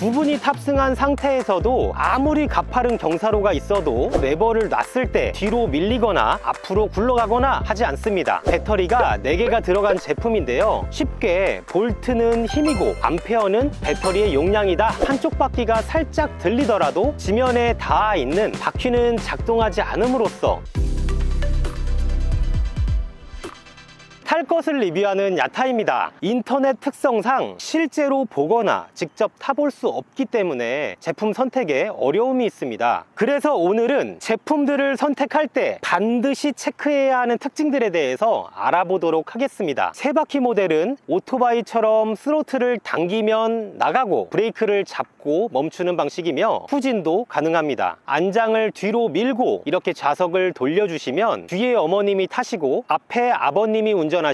두 분이 탑승한 상태에서도 아무리 가파른 경사로가 있어도 레버를 놨을 때 뒤로 밀리거나 앞으로 굴러가거나 하지 않습니다. 배터리가 4개가 들어간 제품인데요, 쉽게 볼트는 힘이고 암페어는 배터리의 용량이다, 한쪽 바퀴가 살짝 들리더라도 지면에 닿아 있는 바퀴는 작동하지 않음으로써 탈 것을 리뷰하는 야타입니다. 인터넷 특성상 실제로 보거나 직접 타볼 수 없기 때문에 제품 선택에 어려움이 있습니다. 그래서 오늘은 제품들을 선택할 때 반드시 체크해야 하는 특징들에 대해서 알아보도록 하겠습니다. 세 바퀴 모델은 오토바이처럼 스로틀을 당기면 나가고 브레이크를 잡고 멈추는 방식이며 후진도 가능합니다. 안장을 뒤로 밀고 이렇게 좌석을 돌려주시면 뒤에 어머님이 타시고 앞에 아버님이 운전하시는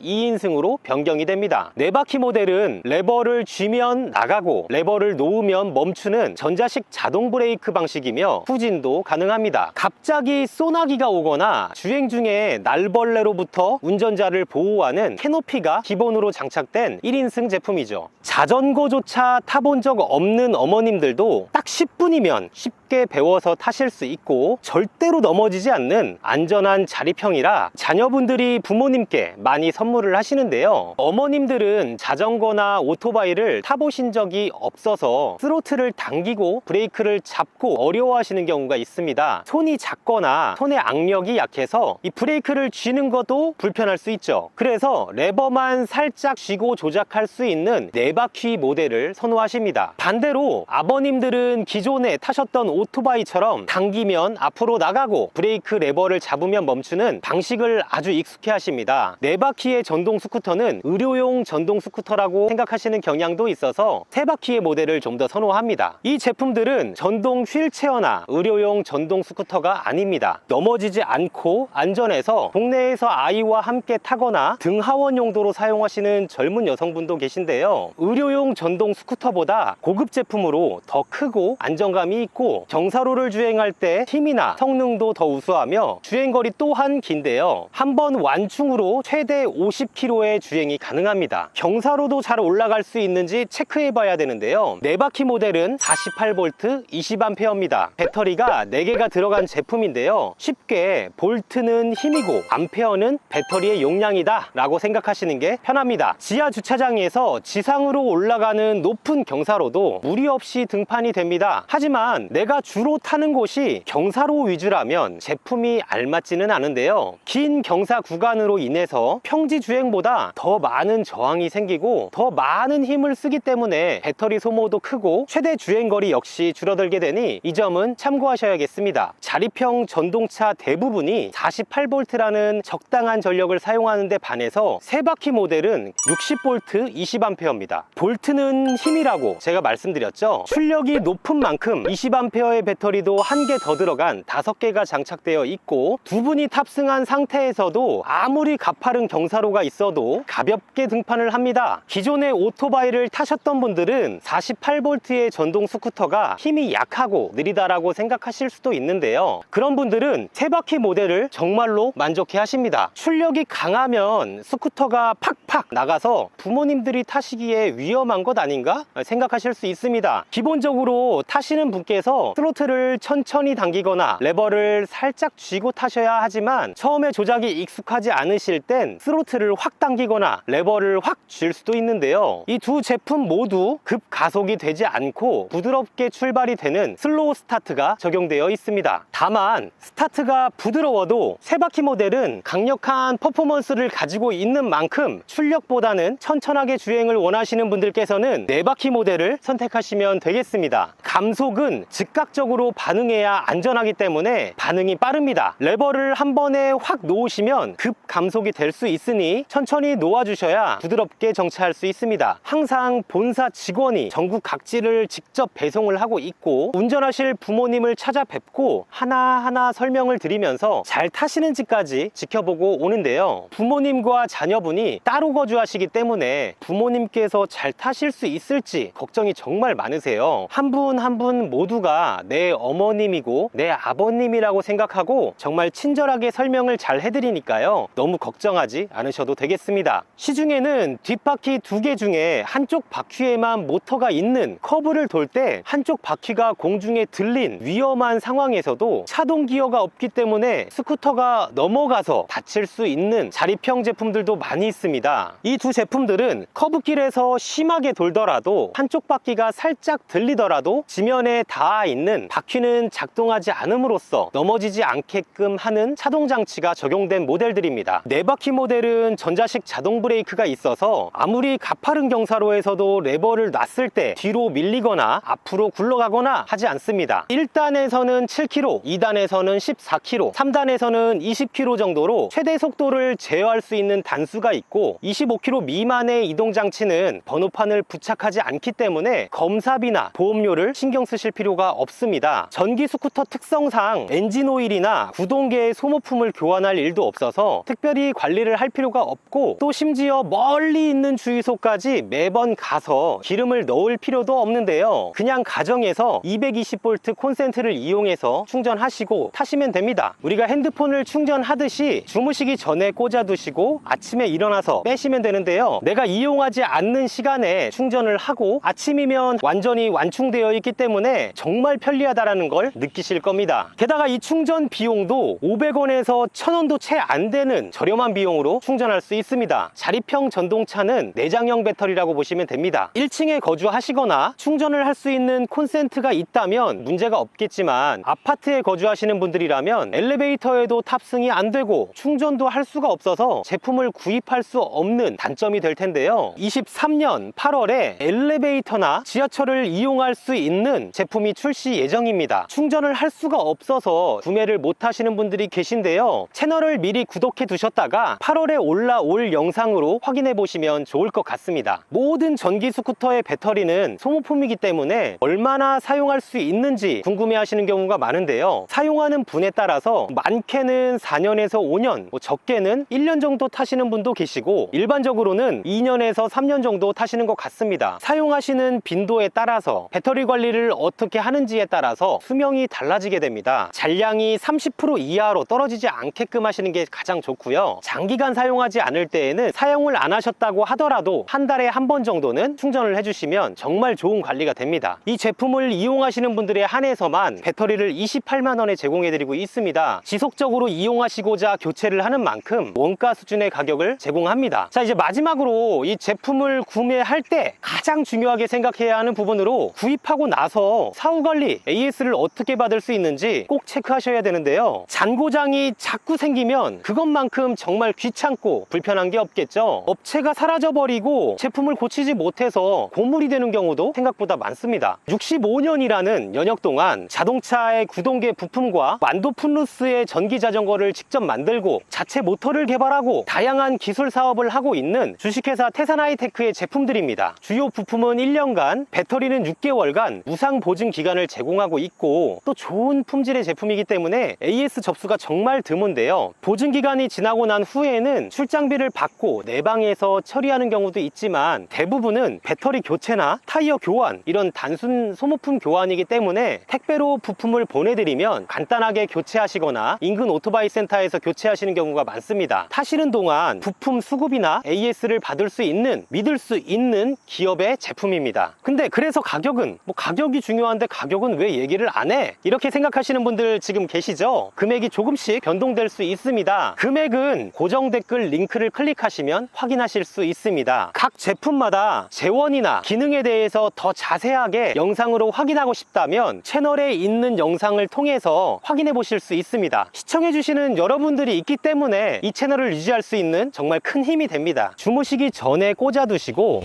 2인승으로 변경이 됩니다. 4바퀴 모델은 레버를 쥐면 나가고 레버를 놓으면 멈추는 전자식 자동 브레이크 방식이며 후진도 가능합니다. 갑자기 소나기가 오거나 주행 중에 날벌레로부터 운전자를 보호하는 캐노피가 기본으로 장착된 1인승 제품이죠. 자전거조차 타본 적 없는 어머님들도 딱 10분이면 쉽게 배워서 타실 수 있고 절대로 넘어지지 않는 안전한 자립형이라 자녀분들이 부모님께 많이 선물을 하시는데요, 어머님들은 자전거나 오토바이를 타보신 적이 없어서 스로틀을 당기고 브레이크를 잡고 어려워하시는 경우가 있습니다. 손이 작거나 손의 악력이 약해서 이 브레이크를 쥐는 것도 불편할 수 있죠. 그래서 레버만 살짝 쥐고 조작할 수 있는 4바퀴 모델을 선호하십니다. 반대로 아버님들은 기존에 타셨던 오토바이처럼 당기면 앞으로 나가고 브레이크 레버를 잡으면 멈추는 방식을 아주 익숙해 하십니다. 4바퀴의 전동 스쿠터는 의료용 전동 스쿠터라고 생각하시는 경향도 있어서 3바퀴의 모델을 좀 더 선호합니다. 이 제품들은 전동 휠체어나 의료용 전동 스쿠터가 아닙니다. 넘어지지 않고 안전해서 동네에서 아이와 함께 타거나 등하원 용도로 사용하시는 젊은 여성분도 계신데요, 의료용 전동 스쿠터보다 고급 제품으로 더 크고 안정감이 있고 경사로를 주행할 때 힘이나 성능도 더 우수하며 주행거리 또한 긴데요, 한번 완충으로 최대 50km의 주행이 가능합니다. 경사로도 잘 올라갈 수 있는지 체크해 봐야 되는데요, 4바퀴 모델은 48V 20A입니다. 배터리가 4개가 들어간 제품인데요, 쉽게 볼트는 힘이고 암페어는 배터리의 용량이다 라고 생각하시는 게 편합니다. 지하 주차장에서 지상으로 올라가는 높은 경사로도 무리 없이 등판이 됩니다. 하지만 내가 주로 타는 곳이 경사로 위주라면 제품이 알맞지는 않은데요, 긴 경사 구간으로 인해서 평지 주행보다 더 많은 저항이 생기고 더 많은 힘을 쓰기 때문에 배터리 소모도 크고 최대 주행거리 역시 줄어들게 되니 이 점은 참고하셔야겠습니다. 자립형 전동차 대부분이 48V라는 적당한 전력을 사용하는 데 반해서 3바퀴 모델은 60V 20A입니다. 볼트는 힘이라고 제가 말씀드렸죠. 출력이 높은 만큼 20A의 배터리도 1개 더 들어간 5개가 장착되어 있고 두 분이 탑승한 상태에서도 아무리 가파른 경사로가 있어도 가볍게 등판을 합니다. 기존의 오토바이를 타셨던 분들은 48V의 전동 스쿠터가 힘이 약하고 느리다라고 생각하실 수도 있는데요, 그런 분들은 3바퀴 모델을 정말로 만족해 하십니다. 출력이 강하면 스쿠터가 팍팍 나가서 부모님들이 타시기에 위험한 것 아닌가 생각하실 수 있습니다. 기본적으로 타시는 분께서 스로틀을 천천히 당기거나 레버를 살짝 쥐고 타셔야 하지만 처음에 조작이 익숙하지 않으실 땐 스로틀을 확 당기거나 레버를 확 쥘 수도 있는데요, 이 두 제품 모두 급가속이 되지 않고 부드럽게 출발이 되는 슬로우 스타트가 적용되어 있습니다. 다만 스타트가 부드러워도 3바퀴 모델은 강력한 퍼포먼스를 가지고 있는 만큼 출력보다는 천천하게 주행을 원하시는 분들께서는 4바퀴 모델을 선택하시면 되겠습니다. 감속은 즉각적으로 반응해야 안전하기 때문에 반응이 빠릅니다. 레버를 한 번에 확 놓으시면 급 감속이 될 수 있으니 천천히 놓아주셔야 부드럽게 정차할 수 있습니다. 항상 본사 직원이 전국 각지를 직접 배송을 하고 있고 운전하실 부모님을 찾아뵙고 하나하나 설명을 드리면서 잘 타시는지까지 지켜보고 오는데요, 부모님과 자녀분이 따로 거주하시기 때문에 부모님께서 잘 타실 수 있을지 걱정이 정말 많으세요. 한 분 한 분 모두가 아니라 내 어머님이고 내 아버님이라고 생각하고 정말 친절하게 설명을 잘 해드리니까요, 너무 걱정하지 않으셔도 되겠습니다. 시중에는 뒷바퀴 2개 중에 한쪽 바퀴에만 모터가 있는 커브를 돌 때 한쪽 바퀴가 공중에 들린 위험한 상황에서도 차동 기어가 없기 때문에 스쿠터가 넘어가서 다칠 수 있는 자립형 제품들도 많이 있습니다. 이 두 제품들은 커브길에서 심하게 돌더라도 한쪽 바퀴가 살짝 들리더라도 지면에 닿아 있는 바퀴는 작동하지 않음으로써 넘어지지 않게끔 하는 차동 장치가 적용된 모델들입니다. 4바퀴 모델은 전자식 자동 브레이크가 있어서 아무리 가파른 경사로에서도 레버를 놨을 때 뒤로 밀리거나 앞으로 굴러가거나 하지 않습니다. 1단에서는 7km, 2단에서는 14km, 3단에서는 20km 정도로 최대 속도를 제어할 수 있는 단수가 있고, 25km 미만의 이동 장치는 번호판을 부착하지 않기 때문에 검사비나 보험료를 신경 쓰실 필요가 없습니다. 전기 스쿠터 특성상 엔진 오일이나 구동계의 소모품을 교환할 일도 없어서 특별히 관리를 할 필요가 없고, 또 심지어 멀리 있는 주유소까지 매번 가서 기름을 넣을 필요도 없는데요, 그냥 가정에서 220V 콘센트를 이용해서 충전하시고 타시면 됩니다. 우리가 핸드폰을 충전하듯이 주무시기 전에 꽂아 두시고 아침에 일어나서 빼시면 되는데요, 내가 이용하지 않는 시간에 충전을 하고 아침이면 완전히 완충되어 있기 때문에 정말 편리하다라는 걸 느끼실 겁니다. 게다가 이 충전 비용도 500원에서 1000원도 채 안 되는 저렴한 비용으로 충전할 수 있습니다. 자립형 전동차는 내장형 배터리라고 보시면 됩니다. 1층에 거주하시거나 충전을 할 수 있는 콘센트가 있다면 문제가 없겠지만, 아파트에 거주하시는 분들이라면 엘리베이터에도 탑승이 안 되고 충전도 할 수가 없어서 제품을 구입할 수 없는 단점이 될 텐데요, 23년 8월에 엘리베이터나 지하철을 이용할 수 있는 제품이 출시 예정입니다. 충전을 할 수가 없어서 구매를 못 하시는 분들이 계신데요, 채널을 미리 구독해 두셨다가 8월에 올라올 영상으로 확인해 보시면 좋을 것 같습니다. 모든 전기 스쿠터의 배터리는 소모품이기 때문에 얼마나 사용할 수 있는지 궁금해 하시는 경우가 많은데요, 사용하는 분에 따라서 많게는 4년에서 5년, 적게는 1년 정도 타시는 분도 계시고 일반적으로는 2년에서 3년 정도 타시는 것 같습니다. 사용하시는 빈도에 따라서, 배터리 관리를 어떻게 하는지에 따라서 수명이 달라지게 됩니다. 잔량이 30% 이하로 떨어지지 않게끔 하시는 게 가장 좋고요, 장기간 사용하지 않을 때에는 사용을 안 하셨다고 하더라도 한 달에 한 번 정도는 충전을 해주시면 정말 좋은 관리가 됩니다. 이 제품을 이용하시는 분들에 한해서만 배터리를 28만원에 제공해드리고 있습니다. 지속적으로 이용하시고자 교체를 하는 만큼 원가 수준의 가격을 제공합니다. 자, 이제 마지막으로 이 제품을 구매할 때 가장 중요하게 생각해야 하는 부분으로, 구입하고 나서 사후관리 AS를 어떻게 받을 수 있는지 꼭 체크하셔야 되는데요, 잔고장이 자꾸 생기면 그것만큼 정말 귀찮고 불편한 게 없겠죠. 업체가 사라져버리고 제품을 고치지 못해서 고물이 되는 경우도 생각보다 많습니다. 65년이라는 연역 동안 자동차의 구동계 부품과 완도푼루스의 전기 자전거를 직접 만들고 자체 모터를 개발하고 다양한 기술 사업을 하고 있는 주식회사 태산하이테크의 제품들입니다. 주요 부품은 1년간, 배터리는 6개월간 무상 보증 기간을 제공하고 있고, 또 좋은 품질의 제품이기 때문에 AS 접수가 정말 드문데요, 보증 기간이 지나고 난 후에는 출장비를 받고 내 방에서 처리하는 경우도 있지만 대부분은 배터리 교체나 타이어 교환, 이런 단순 소모품 교환이기 때문에 택배로 부품을 보내드리면 간단하게 교체하시거나 인근 오토바이 센터에서 교체하시는 경우가 많습니다. 타시는 동안 부품 수급이나 AS를 받을 수 있는, 믿을 수 있는 기업의 제품입니다. 근데 그래서 가격은, 가격이 중요한데 가격은 왜 얘기를 안 해? 이렇게 생각하시는 분들 지금 계시죠? 금액이 조금씩 변동될 수 있습니다. 금액은 고정 댓글 링크를 클릭하시면 확인하실 수 있습니다. 각 제품마다 재원이나 기능에 대해서 더 자세하게 영상으로 확인하고 싶다면 채널에 있는 영상을 통해서 확인해 보실 수 있습니다. 시청해 주시는 여러분들이 있기 때문에 이 채널을 유지할 수 있는 정말 큰 힘이 됩니다. 주무시기 전에 꽂아 두시고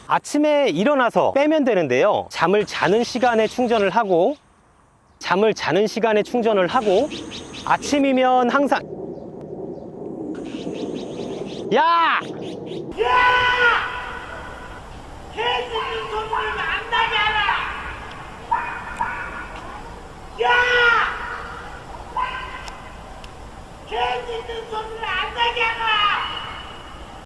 아침에 일어나서 빼면 되는데요, 잠을 자는 시간에 충전을 하고 아침이면 항상 야! 개새끼 손을 안